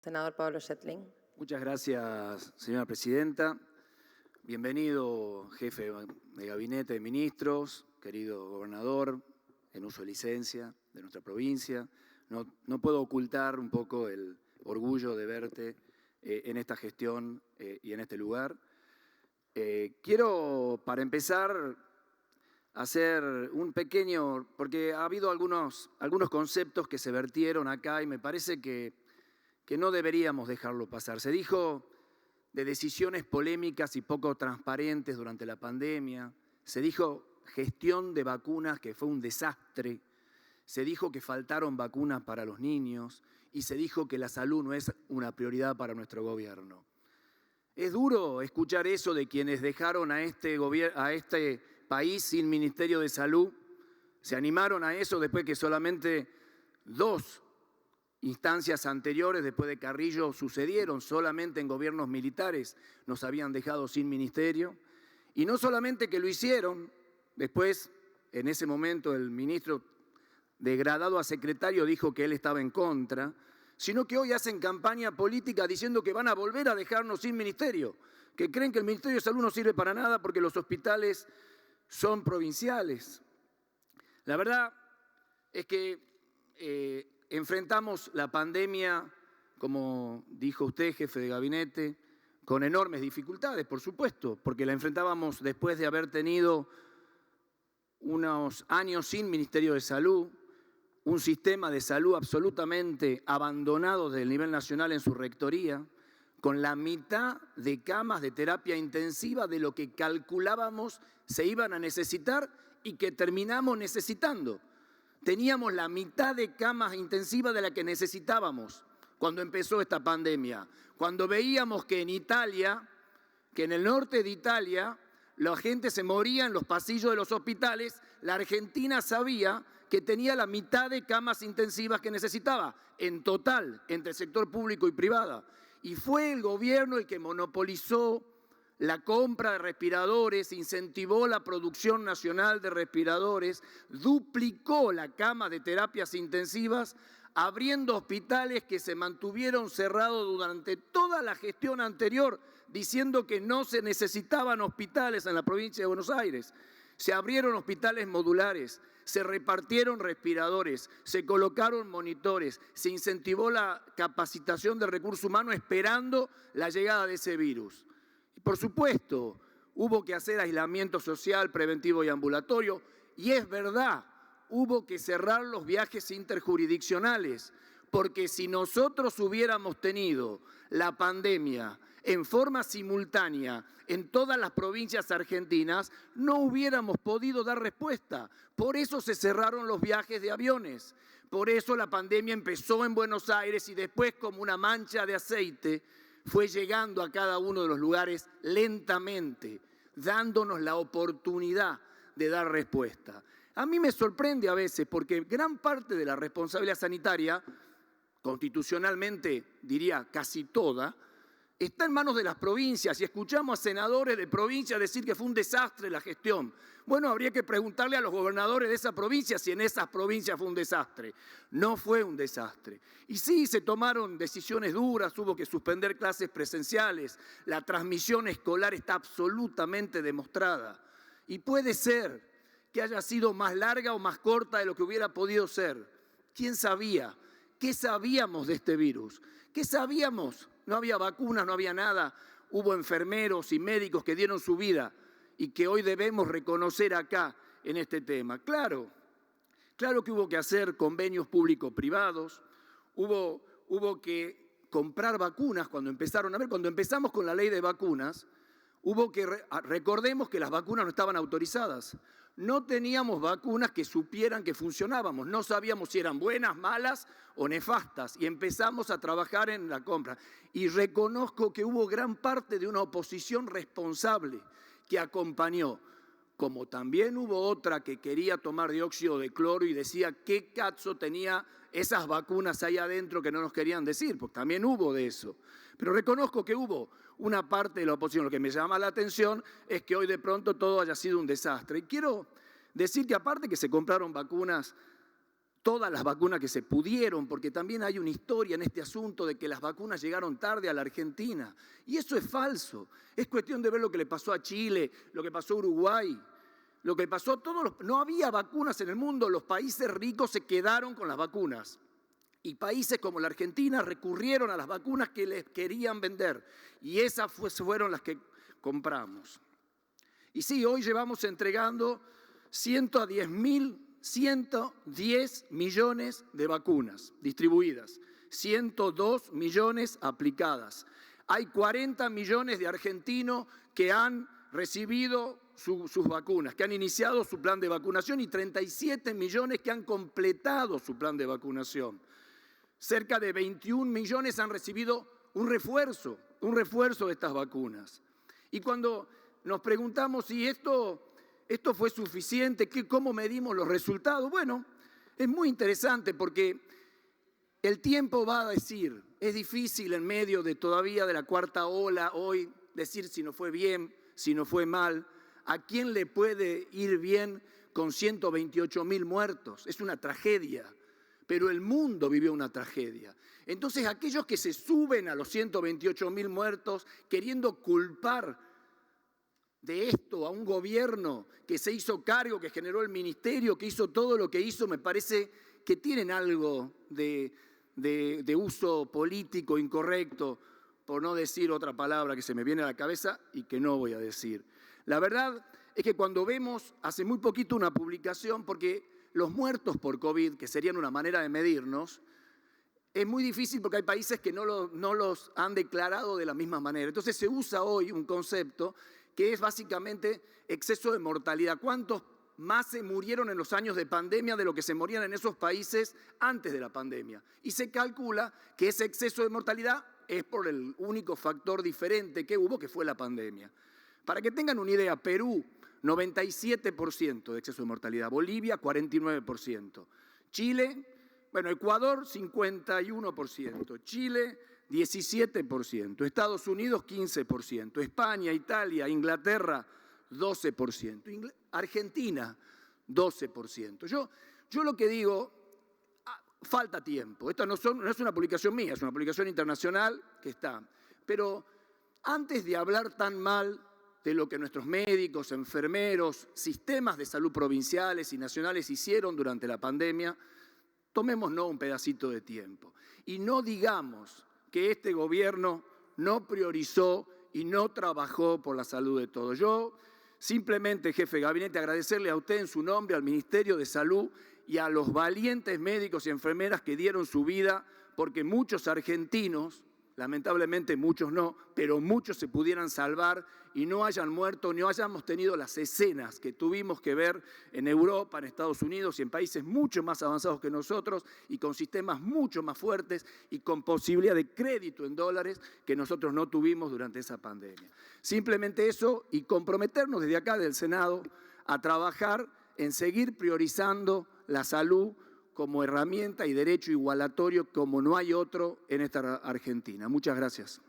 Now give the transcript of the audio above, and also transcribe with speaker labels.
Speaker 1: Senador Pablo Yetling.
Speaker 2: Muchas gracias, señora presidenta. Bienvenido, jefe de gabinete de ministros, querido gobernador, en uso de licencia de nuestra provincia. No puedo ocultar un poco el orgullo de verte en esta gestión y en este lugar. Quiero, para empezar, hacer un pequeño, porque ha habido algunos conceptos que se vertieron acá y me parece que no deberíamos dejarlo pasar. Se dijo de decisiones polémicas y poco transparentes durante la pandemia, se dijo gestión de vacunas que fue un desastre, se dijo que faltaron vacunas para los niños y se dijo que la salud no es una prioridad para nuestro gobierno. Es duro escuchar eso de quienes dejaron a este país sin Ministerio de Salud. Se animaron a eso después que solamente 2 instancias anteriores, después de Carrillo, sucedieron. Solamente en gobiernos militares nos habían dejado sin ministerio. Y no solamente que lo hicieron, después, en ese momento, el ministro degradado a secretario dijo que él estaba en contra, sino que hoy hacen campaña política diciendo que van a volver a dejarnos sin ministerio, que creen que el Ministerio de Salud no sirve para nada porque los hospitales son provinciales. La verdad es que enfrentamos la pandemia, como dijo usted, jefe de gabinete, con enormes dificultades, por supuesto, porque la enfrentábamos después de haber tenido unos años sin Ministerio de Salud, un sistema de salud absolutamente abandonado desde el nivel nacional en su rectoría, con la mitad de camas de terapia intensiva de lo que calculábamos se iban a necesitar y que terminamos necesitando. Teníamos la mitad de camas intensivas de la que necesitábamos cuando empezó esta pandemia. Cuando veíamos que en Italia, que en el norte de Italia, la gente se moría en los pasillos de los hospitales, la Argentina sabía que tenía la mitad de camas intensivas que necesitaba, en total, entre el sector público y privado. Y fue el gobierno el que monopolizó la compra de respiradores, incentivó la producción nacional de respiradores, duplicó la cama de terapias intensivas, abriendo hospitales que se mantuvieron cerrados durante toda la gestión anterior, diciendo que no se necesitaban hospitales en la provincia de Buenos Aires. Se abrieron hospitales modulares, se repartieron respiradores, se colocaron monitores, se incentivó la capacitación del recurso humano esperando la llegada de ese virus. Por supuesto, hubo que hacer aislamiento social, preventivo y ambulatorio, y es verdad, hubo que cerrar los viajes interjurisdiccionales, porque si nosotros hubiéramos tenido la pandemia en forma simultánea en todas las provincias argentinas, no hubiéramos podido dar respuesta. Por eso se cerraron los viajes de aviones, por eso la pandemia empezó en Buenos Aires y después, como una mancha de aceite, fue llegando a cada uno de los lugares lentamente, dándonos la oportunidad de dar respuesta. A mí me sorprende a veces porque gran parte de la responsabilidad sanitaria, constitucionalmente diría casi toda, está en manos de las provincias y escuchamos a senadores de provincias decir que fue un desastre la gestión. Bueno, habría que preguntarle a los gobernadores de esa provincia si en esas provincias fue un desastre. No fue un desastre. Y sí, se tomaron decisiones duras, hubo que suspender clases presenciales, la transmisión escolar está absolutamente demostrada. Y puede ser que haya sido más larga o más corta de lo que hubiera podido ser. ¿Quién sabía? ¿Qué sabíamos de este virus? ¿Qué sabíamos? No había vacunas, no había nada. Hubo enfermeros y médicos que dieron su vida y que hoy debemos reconocer acá en este tema. Claro que hubo que hacer convenios público-privados, hubo que comprar vacunas cuando empezaron a ver, cuando empezamos con la ley de vacunas, recordemos que las vacunas no estaban autorizadas. No teníamos vacunas que supieran que funcionábamos, no sabíamos si eran buenas, malas o nefastas y empezamos a trabajar en la compra. Y reconozco que hubo gran parte de una oposición responsable que acompañó, como también hubo otra que quería tomar dióxido de cloro y decía qué cazzo tenía esas vacunas ahí adentro que no nos querían decir, porque también hubo de eso. Pero reconozco que hubo una parte de la oposición. Lo que me llama la atención es que hoy de pronto todo haya sido un desastre. Y quiero decir que aparte que se compraron vacunas todas las vacunas que se pudieron, porque también hay una historia en este asunto de que las vacunas llegaron tarde a la Argentina. Y eso es falso. Es cuestión de ver lo que le pasó a Chile, lo que pasó a Uruguay, lo que pasó a todos los... No había vacunas en el mundo, los países ricos se quedaron con las vacunas. Y países como la Argentina recurrieron a las vacunas que les querían vender. Y esas fueron las que compramos. Y sí, hoy llevamos entregando 110 millones de vacunas distribuidas, 102 millones aplicadas. Hay 40 millones de argentinos que han recibido sus vacunas, que han iniciado su plan de vacunación y 37 millones que han completado su plan de vacunación. Cerca de 21 millones han recibido un refuerzo de estas vacunas. Y cuando nos preguntamos si esto fue suficiente, ¿cómo medimos los resultados? Bueno, es muy interesante porque el tiempo va a decir, es difícil en medio de todavía de la cuarta ola hoy decir si nos fue bien, si nos fue mal. ¿A quién le puede ir bien con 128.000 muertos? Es una tragedia, pero el mundo vivió una tragedia. Entonces aquellos que se suben a los 128.000 muertos queriendo culpar de esto a un gobierno que se hizo cargo, que generó el ministerio, que hizo todo lo que hizo, me parece que tienen algo de uso político incorrecto, por no decir otra palabra que se me viene a la cabeza y que no voy a decir. La verdad es que cuando vemos hace muy poquito una publicación, porque los muertos por COVID, que serían una manera de medirnos, es muy difícil porque hay países que no los han declarado de la misma manera. Entonces se usa hoy un concepto que es básicamente exceso de mortalidad. ¿Cuántos más se murieron en los años de pandemia de lo que se morían en esos países antes de la pandemia? Y se calcula que ese exceso de mortalidad es por el único factor diferente que hubo, que fue la pandemia. Para que tengan una idea, Perú, 97% de exceso de mortalidad. Bolivia, 49%. Chile, Ecuador, 51%. Chile, 17%, Estados Unidos 15%, España, Italia, Inglaterra 12%, Argentina 12%. Yo lo que digo, falta tiempo. Esto no es una publicación mía, es una publicación internacional que está. Pero antes de hablar tan mal de lo que nuestros médicos, enfermeros, sistemas de salud provinciales y nacionales hicieron durante la pandemia, tomémonos un pedacito de tiempo y no digamos que este gobierno no priorizó y no trabajó por la salud de todos. Yo simplemente, jefe de gabinete, agradecerle a usted en su nombre, al Ministerio de Salud y a los valientes médicos y enfermeras que dieron su vida porque muchos argentinos, lamentablemente muchos no, pero muchos se pudieran salvar y no hayan muerto, no hayamos tenido las escenas que tuvimos que ver en Europa, en Estados Unidos y en países mucho más avanzados que nosotros y con sistemas mucho más fuertes y con posibilidad de crédito en dólares que nosotros no tuvimos durante esa pandemia. Simplemente eso y comprometernos desde acá del Senado a trabajar en seguir priorizando la salud como herramienta y derecho igualatorio como no hay otro en esta Argentina. Muchas gracias.